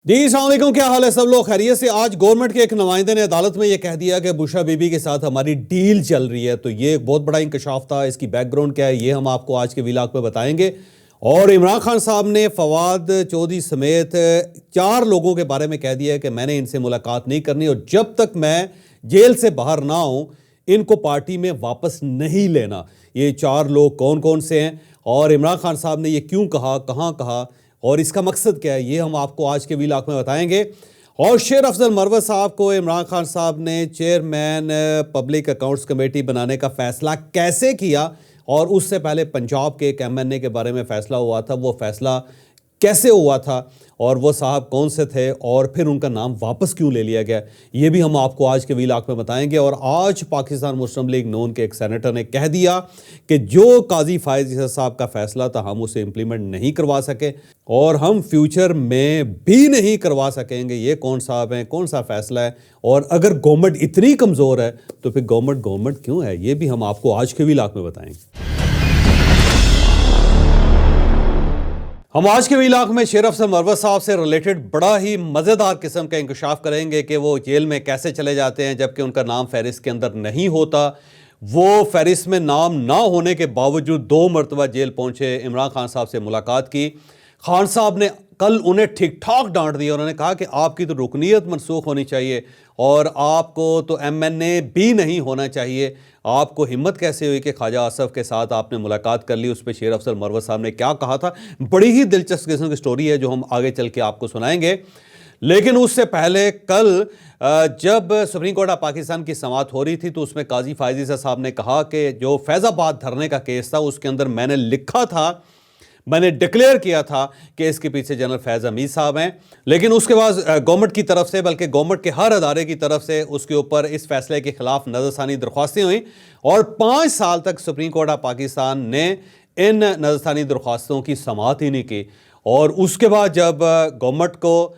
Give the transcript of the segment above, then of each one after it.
جی السلام علیکم، کیا حال ہے سب لوگ خیریت سے؟ آج گورنمنٹ کے ایک نمائندے نے عدالت میں یہ کہہ دیا کہ بشرا بی بی کے ساتھ ہماری ڈیل چل رہی ہے، تو یہ ایک بہت بڑا انکشاف تھا۔ اس کی بیک گراؤنڈ کیا ہے یہ ہم آپ کو آج کے ویلاگ پہ بتائیں گے۔ اور عمران خان صاحب نے فواد چودھری سمیت 4 لوگوں کے بارے میں کہہ دیا ہے کہ میں نے ان سے ملاقات نہیں کرنی، اور جب تک میں جیل سے باہر نہ ہوں ان کو پارٹی میں واپس نہیں لینا۔ یہ 4 لوگ کون کون سے ہیں اور عمران خان صاحب نے یہ کیوں کہا، کہاں کہا، اور اس کا مقصد کیا ہے، یہ ہم آپ کو آج کے ویلاگ میں بتائیں گے۔ اور شیر افضل مروت صاحب کو عمران خان صاحب نے چیئرمین پبلک اکاؤنٹس کمیٹی بنانے کا فیصلہ کیسے کیا، اور اس سے پہلے پنجاب کے ایک ایم این اے کے بارے میں فیصلہ ہوا تھا، وہ فیصلہ کیسے ہوا تھا، اور وہ صاحب کون سے تھے، اور پھر ان کا نام واپس کیوں لے لیا گیا، یہ بھی ہم آپ کو آج کے ویلاگ میں بتائیں گے۔ اور آج پاکستان مسلم لیگ نون کے ایک سینیٹر نے کہہ دیا کہ جو قاضی فائز عیسی صاحب کا فیصلہ تھا ہم اسے امپلیمنٹ نہیں کروا سکے، اور ہم فیوچر میں بھی نہیں کروا سکیں گے۔ یہ کون صاحب ہیں، کون سا فیصلہ ہے، اور اگر گورنمنٹ اتنی کمزور ہے تو پھر گورنمنٹ کیوں ہے، یہ بھی ہم آپ کو آج کے ویلاگ میں بتائیں گے۔ ہم آج کے ویلاگ میں شیر افضل مروت صاحب سے ریلیٹڈ بڑا ہی مزیدار قسم کا انکشاف کریں گے کہ وہ جیل میں کیسے چلے جاتے ہیں جبکہ ان کا نام فہرست کے اندر نہیں ہوتا۔ وہ فہرست میں نام نہ ہونے کے باوجود 2 مرتبہ جیل پہنچے، عمران خان صاحب سے ملاقات کی۔ خان صاحب نے کل انہیں ٹھیک ٹھاک ڈانٹ دیا، انہوں نے کہا کہ آپ کی تو رکنیت منسوخ ہونی چاہیے اور آپ کو تو ایم این اے بھی نہیں ہونا چاہیے۔ آپ کو ہمت کیسے ہوئی کہ خواجہ آصف کے ساتھ آپ نے ملاقات کر لی؟ اس پہ شیر افضل مروت صاحب نے کیا کہا تھا، بڑی ہی دلچسپ قسم کی سٹوری ہے جو ہم آگے چل کے آپ کو سنائیں گے۔ لیکن اس سے پہلے کل جب سپریم کورٹ آف پاکستان کی سماعت ہو رہی تھی تو اس میں قاضی فائز عیسی صاحب نے کہا کہ جو فیض آباد دھرنے کا کیس تھا اس کے اندر میں نے لکھا تھا، میں نے ڈکلیئر کیا تھا کہ اس کے پیچھے جنرل فیض حمید صاحب ہیں، لیکن اس کے بعد گورنمنٹ کی طرف سے، بلکہ گورنمنٹ کے ہر ادارے کی طرف سے اس کے اوپر اس فیصلے کے خلاف نظر ثانی درخواستیں ہوئیں، اور 5 سال تک سپریم کورٹ آف پاکستان نے ان نظر ثانی درخواستوں کی سماعت ہی نہیں کی۔ اور اس کے بعد جب گورنمنٹ کو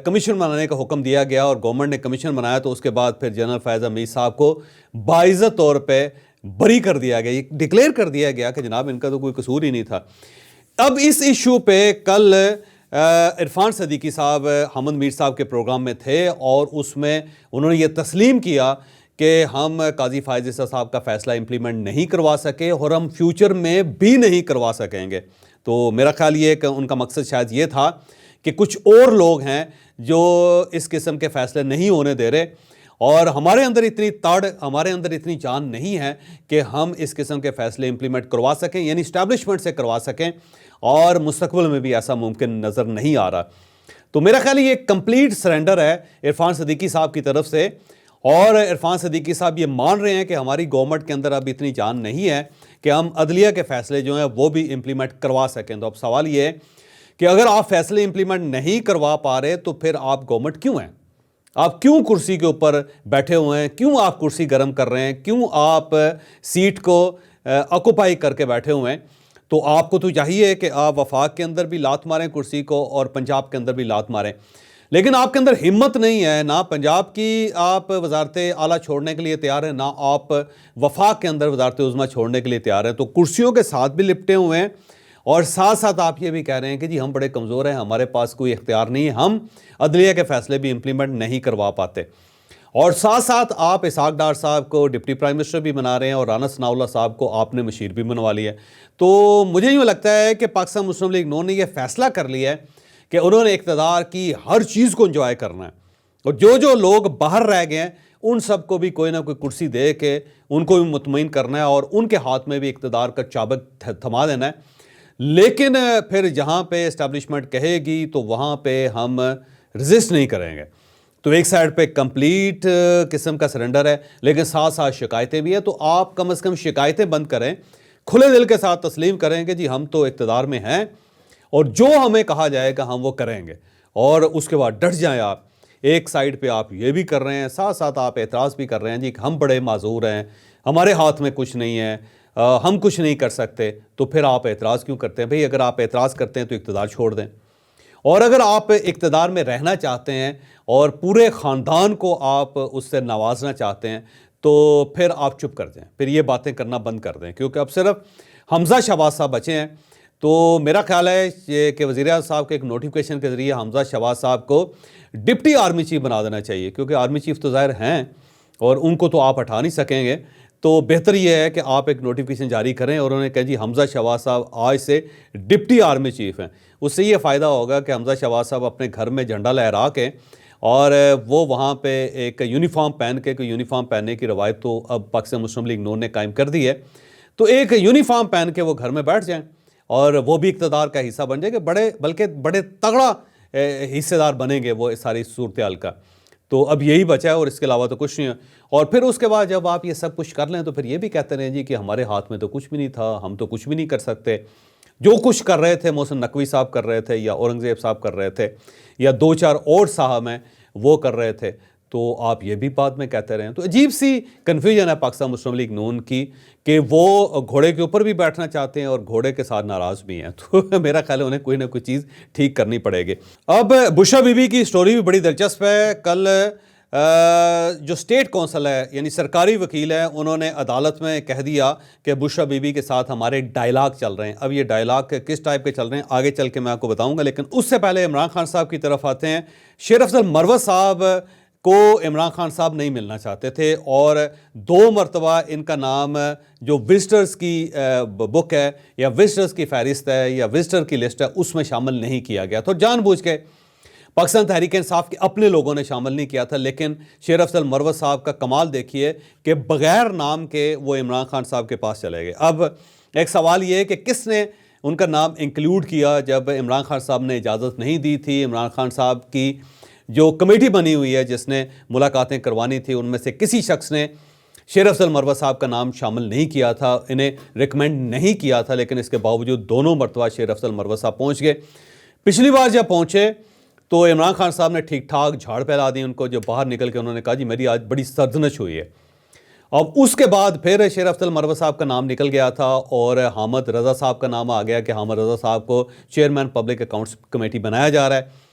کمیشن بنانے کا حکم دیا گیا اور گورنمنٹ نے کمیشن بنایا تو اس کے بعد پھر جنرل فیض حمید صاحب کو باعزت طور پہ بری کر دیا گیا، یہ ڈکلیئر کر دیا گیا کہ جناب ان کا تو کوئی قصور ہی نہیں تھا۔ اب اس ایشو پہ کل عرفان صدیقی صاحب حمد میر صاحب کے پروگرام میں تھے، اور اس میں انہوں نے یہ تسلیم کیا کہ ہم قاضی فائز عیسی صاحب کا فیصلہ امپلیمنٹ نہیں کروا سکے اور ہم فیوچر میں بھی نہیں کروا سکیں گے۔ تو میرا خیال یہ ہے کہ ان کا مقصد شاید یہ تھا کہ کچھ اور لوگ ہیں جو اس قسم کے فیصلے نہیں ہونے دے رہے، اور ہمارے اندر اتنی تڑ، ہمارے اندر اتنی جان نہیں ہے کہ ہم اس قسم کے فیصلے امپلیمنٹ کروا سکیں، یعنی اسٹیبلشمنٹ سے کروا سکیں، اور مستقبل میں بھی ایسا ممکن نظر نہیں آ رہا۔ تو میرا خیال یہ کمپلیٹ سرنڈر ہے عرفان صدیقی صاحب کی طرف سے، اور عرفان صدیقی صاحب یہ مان رہے ہیں کہ ہماری گورنمنٹ کے اندر اب اتنی جان نہیں ہے کہ ہم عدلیہ کے فیصلے جو ہیں وہ بھی امپلیمنٹ کروا سکیں۔ تو اب سوال یہ ہے کہ اگر آپ فیصلے امپلیمنٹ نہیں کروا پا رہے تو پھر آپ گورنمنٹ کیوں ہیں؟ آپ کیوں کرسی کے اوپر بیٹھے ہوئے ہیں؟ کیوں آپ کرسی گرم کر رہے ہیں؟ کیوں آپ سیٹ کو آکوپائی کر کے بیٹھے ہوئے ہیں؟ تو آپ کو تو چاہیے کہ آپ وفاق کے اندر بھی لات ماریں کرسی کو اور پنجاب کے اندر بھی لات ماریں، لیکن آپ کے اندر ہمت نہیں ہے، نہ پنجاب کی آپ وزارت اعلیٰ چھوڑنے کے لیے تیار ہیں، نہ آپ وفاق کے اندر وزارت عظمیٰ چھوڑنے کے لیے تیار ہیں۔ تو کرسیوں کے ساتھ بھی لپٹے ہوئے ہیں، اور ساتھ ساتھ آپ یہ بھی کہہ رہے ہیں کہ جی ہم بڑے کمزور ہیں، ہمارے پاس کوئی اختیار نہیں ہے، ہم عدلیہ کے فیصلے بھی امپلیمنٹ نہیں کروا پاتے۔ اور ساتھ ساتھ آپ اسحاق ڈار صاحب کو ڈپٹی پرائم منسٹر بھی بنا رہے ہیں، اور رانا ثناء اللہ صاحب کو آپ نے مشیر بھی بنوا لیا ہے۔ تو مجھے یوں لگتا ہے کہ پاکستان مسلم لیگ نون نے یہ فیصلہ کر لیا ہے کہ انہوں نے اقتدار کی ہر چیز کو انجوائے کرنا ہے، اور جو لوگ باہر رہ گئے ہیں ان سب کو بھی کوئی نہ کوئی کرسی دے کے ان کو بھی مطمئن کرنا ہے، اور ان کے ہاتھ میں بھی اقتدار کا چابک تھما دینا ہے۔ لیکن پھر جہاں پہ اسٹیبلشمنٹ کہے گی تو وہاں پہ ہم ریزسٹ نہیں کریں گے۔ تو ایک سائڈ پہ کمپلیٹ قسم کا سرنڈر ہے، لیکن ساتھ ساتھ شکایتیں بھی ہیں۔ تو آپ کم از کم شکایتیں بند کریں، کھلے دل کے ساتھ تسلیم کریں کہ جی ہم تو اقتدار میں ہیں اور جو ہمیں کہا جائے گا ہم وہ کریں گے، اور اس کے بعد ڈٹ جائیں آپ۔ ایک سائڈ پہ آپ یہ بھی کر رہے ہیں، ساتھ ساتھ آپ اعتراض بھی کر رہے ہیں جی ہم بڑے معذور ہیں، ہمارے ہاتھ میں کچھ نہیں ہے، ہم کچھ نہیں کر سکتے۔ تو پھر آپ اعتراض کیوں کرتے ہیں؟ بھئی اگر آپ اعتراض کرتے ہیں تو اقتدار چھوڑ دیں، اور اگر آپ اقتدار میں رہنا چاہتے ہیں اور پورے خاندان کو آپ اس سے نوازنا چاہتے ہیں تو پھر آپ چپ کر دیں، پھر یہ باتیں کرنا بند کر دیں، کیونکہ اب صرف حمزہ شہباز صاحب بچے ہیں۔ تو میرا خیال ہے یہ کہ وزیر اعظم صاحب کے ایک نوٹیفکیشن کے ذریعے حمزہ شہباز صاحب کو ڈپٹی آرمی چیف بنا دینا چاہیے، کیونکہ آرمی چیف تو ظاہر ہیں اور ان کو تو آپ ہٹا نہیں سکیں گے. تو بہتر یہ ہے کہ آپ ایک نوٹیفکیشن جاری کریں اور انہوں نے کہا جی حمزہ شہباز صاحب آج سے ڈپٹی آرمی چیف ہیں. اس سے یہ فائدہ ہوگا کہ حمزہ شہباز صاحب اپنے گھر میں جھنڈا لہرا کے اور وہ وہاں پہ ایک یونیفارم پہن کے، کوئی یونیفارم پہننے کی روایت تو اب پاکستان مسلم لیگ نون نے قائم کر دی ہے، تو ایک یونیفارم پہن کے وہ گھر میں بیٹھ جائیں اور وہ بھی اقتدار کا حصہ بن جائے گا، بلکہ بڑے تگڑا حصہ دار بنیں گے وہ اس ساری صورتحال کا. تو اب یہی بچا ہے اور اس کے علاوہ تو کچھ نہیں ہے. اور پھر اس کے بعد جب آپ یہ سب کچھ کر لیں تو پھر یہ بھی کہتے رہیں جی کہ ہمارے ہاتھ میں تو کچھ بھی نہیں تھا، ہم تو کچھ بھی نہیں کر سکتے. جو کچھ کر رہے تھے محسن نقوی صاحب کر رہے تھے، یا اورنگزیب صاحب کر رہے تھے، یا دو چار اور صاحب ہیں وہ کر رہے تھے، تو آپ یہ بھی بعد میں کہتے رہے ہیں. تو عجیب سی کنفیوژن ہے پاکستان مسلم لیگ نون کی کہ وہ گھوڑے کے اوپر بھی بیٹھنا چاہتے ہیں اور گھوڑے کے ساتھ ناراض بھی ہیں. تو میرا خیال ہے انہیں کوئی نہ کوئی چیز ٹھیک کرنی پڑے گی. اب بشرا بی بی کی سٹوری بھی بڑی دلچسپ ہے. کل جو اسٹیٹ کونسل ہے یعنی سرکاری وکیل ہے، انہوں نے عدالت میں کہہ دیا کہ بشرا بی بی کے ساتھ ہمارے ڈائلاگ چل رہے ہیں. اب یہ ڈائلاگ کس ٹائپ کے چل رہے ہیں آگے چل کے میں آپ کو بتاؤں گا، لیکن اس سے پہلے عمران خان صاحب کی طرف آتے ہیں. شیر افضل مروت صاحب کو عمران خان صاحب نہیں ملنا چاہتے تھے اور 2 مرتبہ ان کا نام جو وزٹرز کی بک ہے یا وزٹرز کی فہرست ہے یا وزٹر کی لسٹ ہے اس میں شامل نہیں کیا گیا. تو جان بوجھ کے پاکستان تحریک انصاف کے اپنے لوگوں نے شامل نہیں کیا تھا. لیکن شیر افضل مروت صاحب کا کمال دیکھیے کہ بغیر نام کے وہ عمران خان صاحب کے پاس چلے گئے. اب ایک سوال یہ ہے کہ کس نے ان کا نام انکلوڈ کیا جب عمران خان صاحب نے اجازت نہیں دی تھی. عمران خان صاحب کی جو کمیٹی بنی ہوئی ہے جس نے ملاقاتیں کروانی تھی، ان میں سے کسی شخص نے شیر افضل مروت صاحب کا نام شامل نہیں کیا تھا، انہیں ریکمینڈ نہیں کیا تھا. لیکن اس کے باوجود دونوں مرتبہ شیر افضل مروت صاحب پہنچ گئے. پچھلی بار جب پہنچے تو عمران خان صاحب نے ٹھیک ٹھاک جھاڑ پھیلا دی ان کو. جو باہر نکل کے انہوں نے کہا جی میری آج بڑی سرزنش ہوئی ہے. اب اس کے بعد پھر شیر افضل مروت صاحب کا نام نکل گیا تھا اور حامد رضا صاحب کا نام آ گیا کہ حامد رضا صاحب کو چیئرمین پبلک اکاؤنٹس کمیٹی بنایا جا رہا ہے.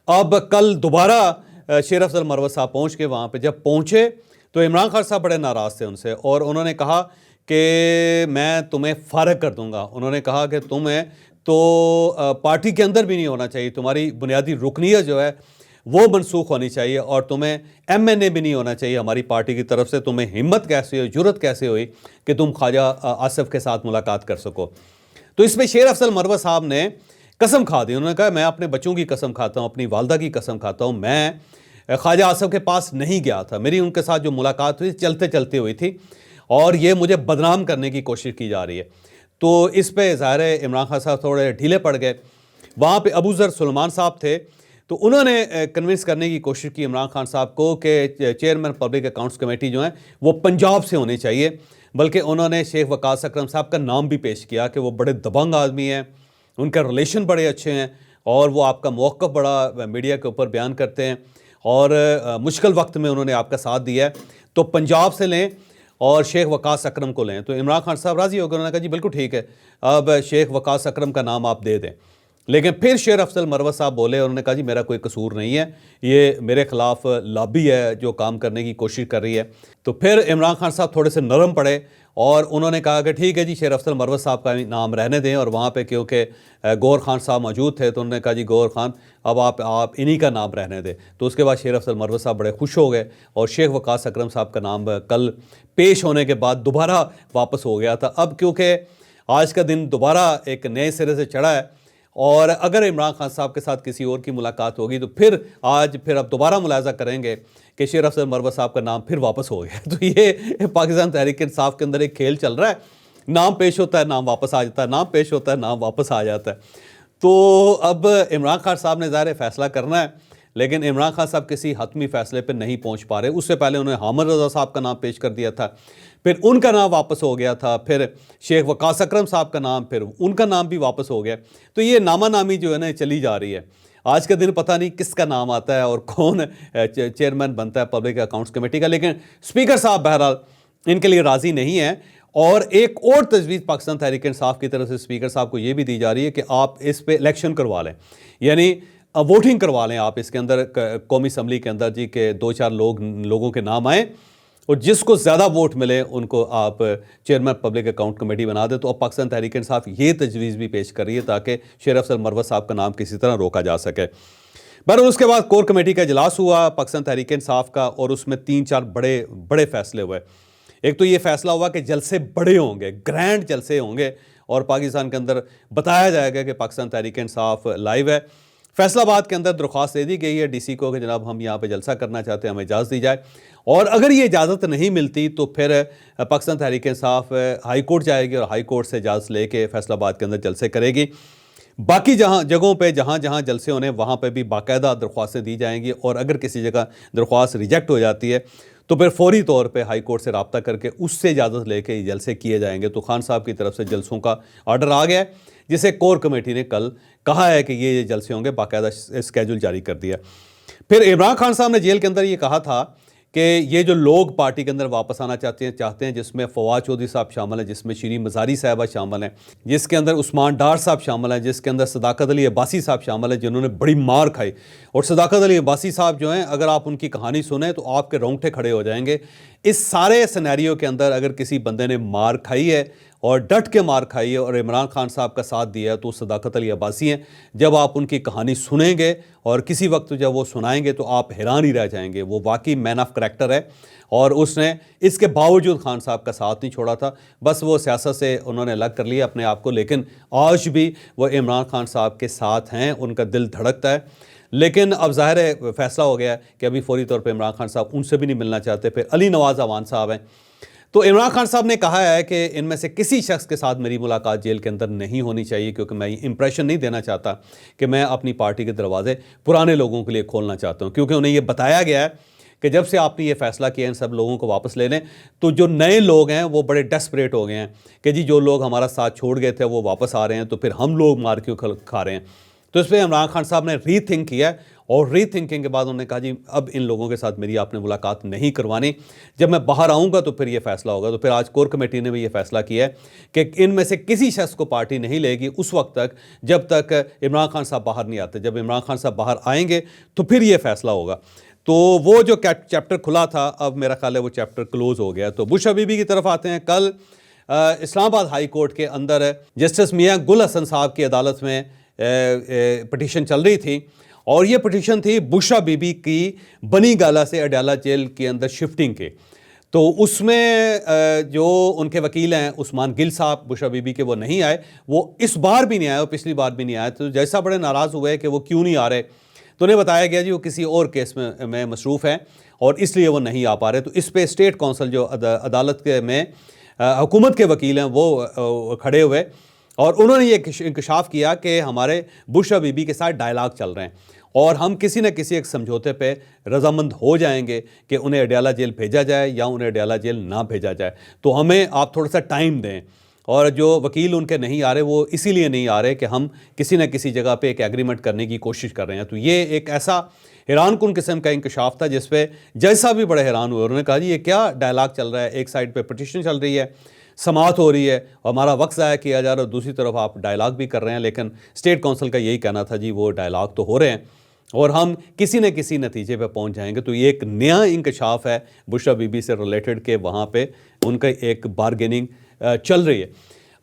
اب کل دوبارہ شیر افضل مروت صاحب پہنچ کے وہاں پہ جب پہنچے تو عمران خان صاحب بڑے ناراض تھے ان سے اور انہوں نے کہا کہ میں تمہیں فارغ کر دوں گا. انہوں نے کہا کہ تمہیں تو پارٹی کے اندر بھی نہیں ہونا چاہیے، تمہاری بنیادی رکنیت جو ہے وہ منسوخ ہونی چاہیے اور تمہیں ایم این اے بھی نہیں ہونا چاہیے ہماری پارٹی کی طرف سے. تمہیں ہمت کیسے ہوئی، جرت کیسے ہوئی کہ تم خواجہ آصف کے ساتھ ملاقات کر سکو. تو اس میں شیر افضل مروت صاحب نے قسم کھا دی. انہوں نے کہا میں اپنے بچوں کی قسم کھاتا ہوں، اپنی والدہ کی قسم کھاتا ہوں، میں خواجہ آصف کے پاس نہیں گیا تھا. میری ان کے ساتھ جو ملاقات ہوئی چلتے چلتے ہوئی تھی اور یہ مجھے بدنام کرنے کی کوشش کی جا رہی ہے. تو اس پہ ظاہر ہے عمران خان صاحب تھوڑے ڈھیلے پڑ گئے. وہاں پہ ابو ذر سلمان صاحب تھے تو انہوں نے کنونس کرنے کی کوشش کی عمران خان صاحب کو کہ چیئرمین پبلک اکاؤنٹس کمیٹی جو ہیں وہ پنجاب سے ہونی چاہیے. بلکہ انہوں نے شیخ وقاص اکرم صاحب کا نام بھی پیش کیا کہ وہ بڑے دبنگ آدمی ہیں، ان کا ریلیشن بڑے اچھے ہیں اور وہ آپ کا موقف بڑا میڈیا کے اوپر بیان کرتے ہیں اور مشکل وقت میں انہوں نے آپ کا ساتھ دیا ہے، تو پنجاب سے لیں اور شیخ وقاص اکرم کو لیں. تو عمران خان صاحب راضی ہو گئے. انہوں نے کہا جی بالکل ٹھیک ہے، اب شیخ وقاص اکرم کا نام آپ دے دیں. لیکن پھر شیر افضل مروت صاحب بولے، انہوں نے کہا جی میرا کوئی قصور نہیں ہے، یہ میرے خلاف لابی ہے جو کام کرنے کی کوشش کر رہی ہے. تو پھر عمران خان صاحب تھوڑے سے نرم پڑے اور انہوں نے کہا کہ ٹھیک ہے جی شیر افضل مروت صاحب کا نام رہنے دیں. اور وہاں پہ کیونکہ گور خان صاحب موجود تھے تو انہوں نے کہا جی گور خان اب آپ انہی کا نام رہنے دیں. تو اس کے بعد شیر افضل مروت صاحب بڑے خوش ہو گئے اور شیخ وقاص اکرم صاحب کا نام کل پیش ہونے کے بعد دوبارہ واپس ہو گیا تھا. اب کیونکہ آج کا دن دوبارہ ایک نئے سرے سے چڑھا ہے اور اگر عمران خان صاحب کے ساتھ کسی اور کی ملاقات ہوگی تو پھر اب دوبارہ ملاحظہ کریں گے کہ شیر افضل مروت صاحب کا نام پھر واپس ہو گیا. تو یہ پاکستان تحریک انصاف کے اندر ایک کھیل چل رہا ہے، نام پیش ہوتا ہے نام واپس آ جاتا ہے، نام پیش ہوتا ہے نام واپس آ جاتا ہے. تو اب عمران خان صاحب نے ظاہر فیصلہ کرنا ہے، لیکن عمران خان صاحب کسی حتمی فیصلے پہ نہیں پہنچ پا رہے. اس سے پہلے انہوں نے حامد رضا صاحب کا نام پیش کر دیا تھا، پھر ان کا نام واپس ہو گیا تھا، پھر شیخ وقاص اکرم صاحب کا نام، پھر ان کا نام بھی واپس ہو گیا. تو یہ نامہ نامی جو ہے نا چلی جا رہی ہے. آج کے دن پتہ نہیں کس کا نام آتا ہے اور کون چیئرمین بنتا ہے پبلک اکاؤنٹس کمیٹی کا. لیکن اسپیکر صاحب بہرحال ان کے لیے راضی نہیں ہیں. اور ایک اور تجویز پاکستان تحریک انصاف کی طرف سے اسپیکر صاحب کو یہ بھی دی جا رہی ہے کہ آپ اس پہ الیکشن کروا لیں، یعنی ووٹنگ کروا لیں آپ اس کے اندر قومی اسمبلی کے اندر جی کہ 2-4 لوگوں کے نام آئیں اور جس کو زیادہ ووٹ ملے ان کو آپ چیئرمین پبلک اکاؤنٹ کمیٹی بنا دیں. تو اب پاکستان تحریک انصاف یہ تجویز بھی پیش کر رہی ہے تاکہ شیر افضل مروت صاحب کا نام کسی طرح روکا جا سکے. بہرحال اس کے بعد کور کمیٹی کا اجلاس ہوا پاکستان تحریک انصاف کا, اور اس میں 3-4 بڑے فیصلے ہوئے. ایک تو یہ فیصلہ ہوا کہ جلسے بڑے ہوں گے, گرینڈ جلسے ہوں گے, اور پاکستان کے اندر بتایا جائے گا کہ پاکستان تحریک انصاف لائیو ہے. فیصلہ آباد کے اندر درخواست دے دی گئی ہے ڈی سی کو کہ جناب ہم یہاں پہ جلسہ کرنا چاہتے ہیں, ہمیں اجازت دی جائے. اور اگر یہ اجازت نہیں ملتی تو پھر پاکستان تحریک انصاف ہائی کورٹ جائے گی اور ہائی کورٹ سے اجازت لے کے فیصلہ آباد کے اندر جلسے کرے گی. باقی جگہوں پہ جہاں جلسے ہونے وہاں پہ بھی باقاعدہ درخواستیں دی جائیں گی, اور اگر کسی جگہ درخواست ریجیکٹ ہو جاتی ہے تو پھر فوری طور پہ ہائی کورٹ سے رابطہ کر کے اس سے اجازت لے کے یہ جلسے کیے جائیں گے. تو خان صاحب کی طرف سے جلسوں کا آرڈر آ گیا ہے, جسے کور کمیٹی نے کل کہا ہے کہ یہ جلسے ہوں گے, باقاعدہ اسکیجول جاری کر دیا. پھر عمران خان صاحب نے جیل کے اندر یہ کہا تھا کہ یہ جو لوگ پارٹی کے اندر واپس آنا چاہتے ہیں جس میں فواد چودھری صاحب شامل ہیں, جس میں شیریں مزاری صاحبہ شامل ہیں, جس کے اندر عثمان ڈار صاحب شامل ہیں, جس کے اندر صداقت علی عباسی صاحب شامل ہیں جنہوں نے بڑی مار کھائی. اور صداقت علی عباسی صاحب جو ہیں, اگر آپ ان کی کہانی سنیں تو آپ کے رونگٹے کھڑے ہو جائیں گے. اس سارے سینیریو کے اندر اگر کسی بندے نے مار کھائی ہے اور ڈٹ کے مار کھائی ہے اور عمران خان صاحب کا ساتھ دیا ہے تو صداقت علی عباسی ہیں. جب آپ ان کی کہانی سنیں گے اور کسی وقت جب وہ سنائیں گے تو آپ حیران ہی رہ جائیں گے. وہ واقعی مین آف کریکٹر ہے, اور اس نے اس کے باوجود خان صاحب کا ساتھ نہیں چھوڑا تھا. بس وہ سیاست سے انہوں نے الگ کر لیا اپنے آپ کو, لیکن آج بھی وہ عمران خان صاحب کے ساتھ ہیں, ان کا دل دھڑکتا ہے. لیکن اب ظاہر ہے فیصلہ ہو گیا کہ ابھی فوری طور پہ عمران خان صاحب ان سے بھی نہیں ملنا چاہتے. پھر علی نواز اعوان صاحب ہیں, تو عمران خان صاحب نے کہا ہے کہ ان میں سے کسی شخص کے ساتھ میری ملاقات جیل کے اندر نہیں ہونی چاہیے, کیونکہ میں یہ امپریشن نہیں دینا چاہتا کہ میں اپنی پارٹی کے دروازے پرانے لوگوں کے لیے کھولنا چاہتا ہوں. کیونکہ انہیں یہ بتایا گیا ہے کہ جب سے آپ نے یہ فیصلہ کیا ان سب لوگوں کو واپس لے لیں, تو جو نئے لوگ ہیں وہ بڑے ڈیسپریٹ ہو گئے ہیں کہ جی جو لوگ ہمارا ساتھ چھوڑ گئے تھے وہ واپس آ رہے ہیں, تو پھر ہم لوگ مار کیوں کھا رہے ہیں. تو اس پہ عمران خان صاحب نے ری تھنک کیا, اور ری تھنکنگ کے بعد انہوں نے کہا جی اب ان لوگوں کے ساتھ میری آپ نے ملاقات نہیں کروانی, جب میں باہر آؤں گا تو پھر یہ فیصلہ ہوگا. تو پھر آج کور کمیٹی نے بھی یہ فیصلہ کیا ہے کہ ان میں سے کسی شخص کو پارٹی نہیں لے گی اس وقت تک جب تک عمران خان صاحب باہر نہیں آتے. جب عمران خان صاحب باہر آئیں گے تو پھر یہ فیصلہ ہوگا. تو وہ جو چیپٹر کھلا تھا اب میرا خیال ہے وہ چیپٹر کلوز ہو گیا. تو بش حبیبی کی طرف آتے ہیں. کل اسلام آباد ہائی کورٹ کے اندر جسٹس میاں گل حسن صاحب کی عدالت میں پٹیشن چل رہی تھی, اور یہ پٹیشن تھی بشرا بی بی کی بنی گالا سے اڈیالہ جیل کے اندر شفٹنگ کے. تو اس میں جو ان کے وکیل ہیں عثمان گل صاحب بشرا بی بی کے, وہ نہیں آئے. وہ اس بار بھی نہیں آئے اور پچھلی بار بھی نہیں آئے. تو جیسا بڑے ناراض ہوئے کہ وہ کیوں نہیں آ رہے, تو انہیں بتایا گیا جی وہ کسی اور کیس میں مصروف ہیں اور اس لیے وہ نہیں آ پا رہے. تو اس پہ اسٹیٹ کونسل جو عدالت کے میں حکومت کے وکیل ہیں وہ کھڑے ہوئے, اور انہوں نے یہ انکشاف کیا کہ ہمارے بشرا بی بی کے ساتھ ڈائلاگ چل رہے ہیں, اور ہم کسی نہ کسی ایک سمجھوتے پہ رضامند ہو جائیں گے کہ انہیں اڈیالہ جیل بھیجا جائے یا انہیں اڈیالہ جیل نہ بھیجا جائے. تو ہمیں آپ تھوڑا سا ٹائم دیں. اور جو وکیل ان کے نہیں آ رہے وہ اسی لیے نہیں آ رہے کہ ہم کسی نہ کسی جگہ پہ ایک ایگریمنٹ کرنے کی کوشش کر رہے ہیں. تو یہ ایک ایسا حیران کن قسم کا انکشاف تھا جس پہ جیسا بھی بڑے حیران ہوئے. انہوں نے کہا جی یہ کیا ڈائلاگ چل رہا ہے, ایک سائڈ پہ پٹیشن چل رہی ہے, سماعت ہو رہی ہے, اور ہمارا وقت ضائع کیا جا رہا ہے, دوسری طرف آپ ڈائلاگ بھی کر رہے ہیں. لیکن اسٹیٹ کونسل کا یہی کہنا تھا جی وہ ڈائلاگ تو ہو رہے ہیں اور ہم کسی نہ کسی نتیجے پہ پہنچ جائیں گے. تو یہ ایک نیا انکشاف ہے بشرا بی بی سے ریلیٹڈ کہ وہاں پہ ان کا ایک بارگیننگ چل رہی ہے.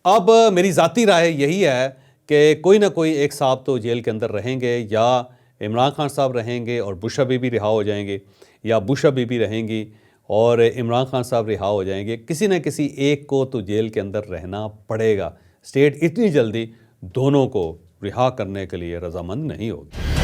اب میری ذاتی رائے یہی ہے کہ کوئی نہ کوئی ایک صاحب تو جیل کے اندر رہیں گے, یا عمران خان صاحب رہیں گے اور بشرا بی بی رہا ہو جائیں گے, یا بشرا بی بی رہیں گی اور عمران خان صاحب رہا ہو جائیں گے. کسی نہ کسی ایک کو تو جیل کے اندر رہنا پڑے گا. اسٹیٹ اتنی جلدی دونوں کو رہا کرنے کے لیے رضامند نہیں ہوگی.